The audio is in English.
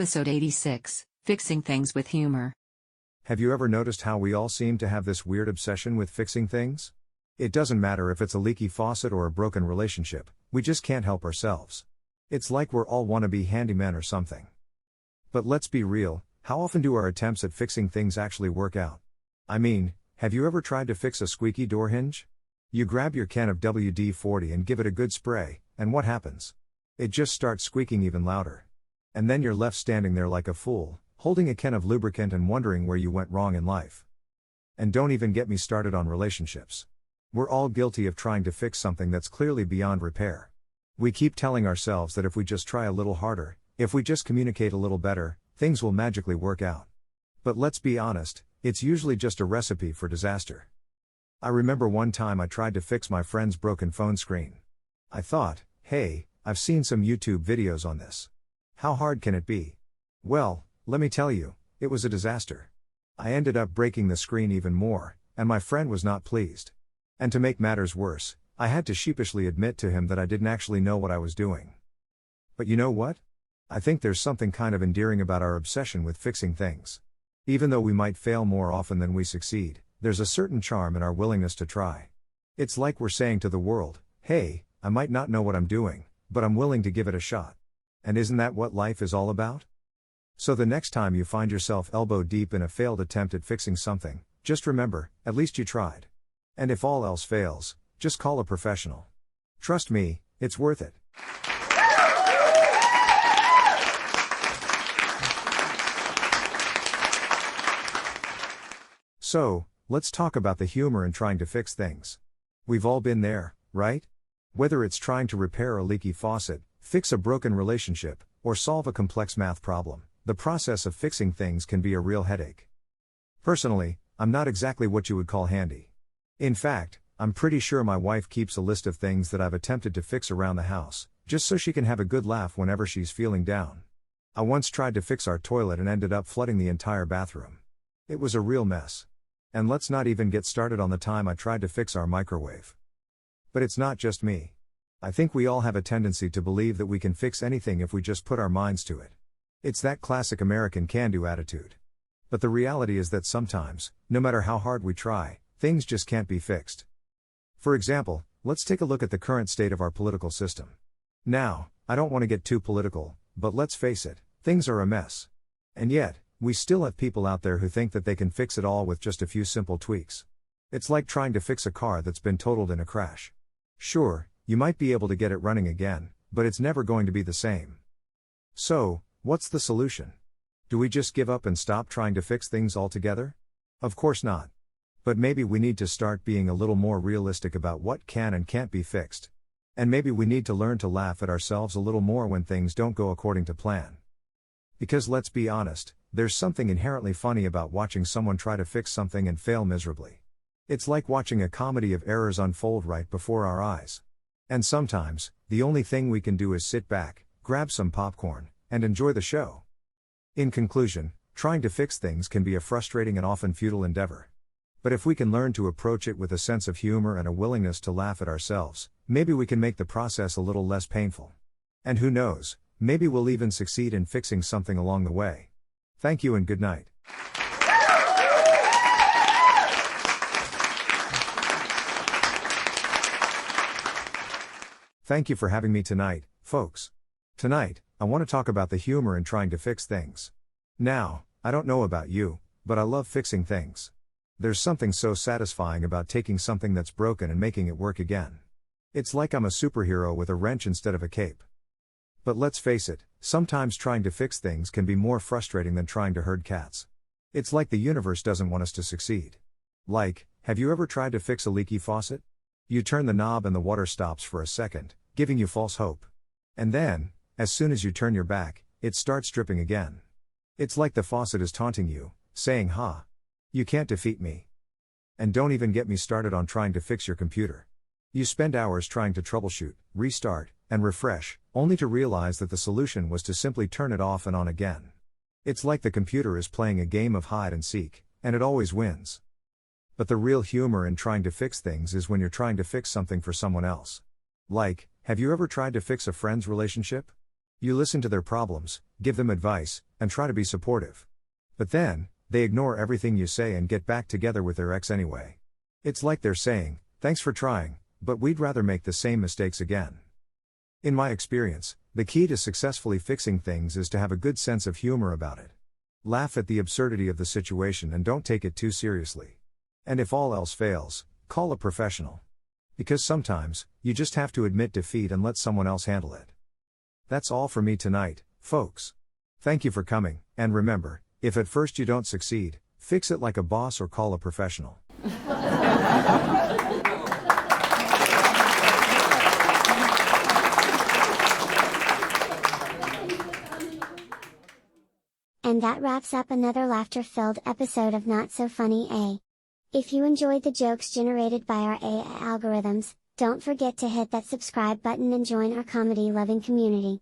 Episode 86, Fixing Things with Humor. Have you ever noticed how we all seem to have this weird obsession with fixing things? It doesn't matter if it's a leaky faucet or a broken relationship, we just can't help ourselves. It's like we're all wannabe handymen or something. But let's be real, how often do our attempts at fixing things actually work out? I mean, have you ever tried to fix a squeaky door hinge? You grab your can of WD-40 and give it a good spray, and what happens? It just starts squeaking even louder. And then you're left standing there like a fool, holding a can of lubricant and wondering where you went wrong in life. And don't even get me started on relationships. We're all guilty of trying to fix something that's clearly beyond repair. We keep telling ourselves that if we just try a little harder, if we just communicate a little better, things will magically work out. But let's be honest, it's usually just a recipe for disaster. I remember one time I tried to fix my friend's broken phone screen. I thought, hey, I've seen some YouTube videos on this. How hard can it be? Well, let me tell you, it was a disaster. I ended up breaking the screen even more, and my friend was not pleased. And to make matters worse, I had to sheepishly admit to him that I didn't actually know what I was doing. But you know what? I think there's something kind of endearing about our obsession with fixing things. Even though we might fail more often than we succeed, there's a certain charm in our willingness to try. It's like we're saying to the world, hey, I might not know what I'm doing, but I'm willing to give it a shot. And isn't that what life is all about? So the next time you find yourself elbow deep in a failed attempt at fixing something, just remember, at least you tried. And if all else fails, just call a professional. Trust me, it's worth it. So, let's talk about the humor in trying to fix things. We've all been there, right? Whether it's trying to repair a leaky faucet, fix a broken relationship, or solve a complex math problem, the process of fixing things can be a real headache. Personally, I'm not exactly what you would call handy. In fact, I'm pretty sure my wife keeps a list of things that I've attempted to fix around the house, just so she can have a good laugh whenever she's feeling down. I once tried to fix our toilet and ended up flooding the entire bathroom. It was a real mess. And let's not even get started on the time I tried to fix our microwave. But it's not just me. I think we all have a tendency to believe that we can fix anything if we just put our minds to it. It's that classic American can-do attitude. But the reality is that sometimes, no matter how hard we try, things just can't be fixed. For example, let's take a look at the current state of our political system. Now, I don't want to get too political, but let's face it, things are a mess. And yet, we still have people out there who think that they can fix it all with just a few simple tweaks. It's like trying to fix a car that's been totaled in a crash. Sure, you might be able to get it running again, but it's never going to be the same. So, what's the solution? Do we just give up and stop trying to fix things altogether? Of course not. But maybe we need to start being a little more realistic about what can and can't be fixed. And maybe we need to learn to laugh at ourselves a little more when things don't go according to plan. Because let's be honest, there's something inherently funny about watching someone try to fix something and fail miserably. It's like watching a comedy of errors unfold right before our eyes. And sometimes, the only thing we can do is sit back, grab some popcorn, and enjoy the show. In conclusion, trying to fix things can be a frustrating and often futile endeavor. But if we can learn to approach it with a sense of humor and a willingness to laugh at ourselves, maybe we can make the process a little less painful. And who knows, maybe we'll even succeed in fixing something along the way. Thank you and good night. Thank you for having me tonight, folks. Tonight, I want to talk about the humor in trying to fix things. Now, I don't know about you, but I love fixing things. There's something so satisfying about taking something that's broken and making it work again. It's like I'm a superhero with a wrench instead of a cape. But let's face it, sometimes trying to fix things can be more frustrating than trying to herd cats. It's like the universe doesn't want us to succeed. Like, have you ever tried to fix a leaky faucet? You turn the knob and the water stops for a second, giving you false hope. And then, as soon as you turn your back, it starts dripping again. It's like the faucet is taunting you, saying, "Ha! You can't defeat me." And don't even get me started on trying to fix your computer. You spend hours trying to troubleshoot, restart, and refresh, only to realize that the solution was to simply turn it off and on again. It's like the computer is playing a game of hide and seek, and it always wins. But the real humor in trying to fix things is when you're trying to fix something for someone else. Like, have you ever tried to fix a friend's relationship? You listen to their problems, give them advice, and try to be supportive. But then, they ignore everything you say and get back together with their ex anyway. It's like they're saying, "Thanks for trying, but we'd rather make the same mistakes again." In my experience, the key to successfully fixing things is to have a good sense of humor about it. Laugh at the absurdity of the situation and don't take it too seriously. And if all else fails, call a professional. Because sometimes, you just have to admit defeat and let someone else handle it. That's all for me tonight, folks. Thank you for coming, and remember, if at first you don't succeed, fix it like a boss or call a professional. And that wraps up another laughter-filled episode of Not So Funny A. If you enjoyed the jokes generated by our AI algorithms, don't forget to hit that subscribe button and join our comedy-loving community.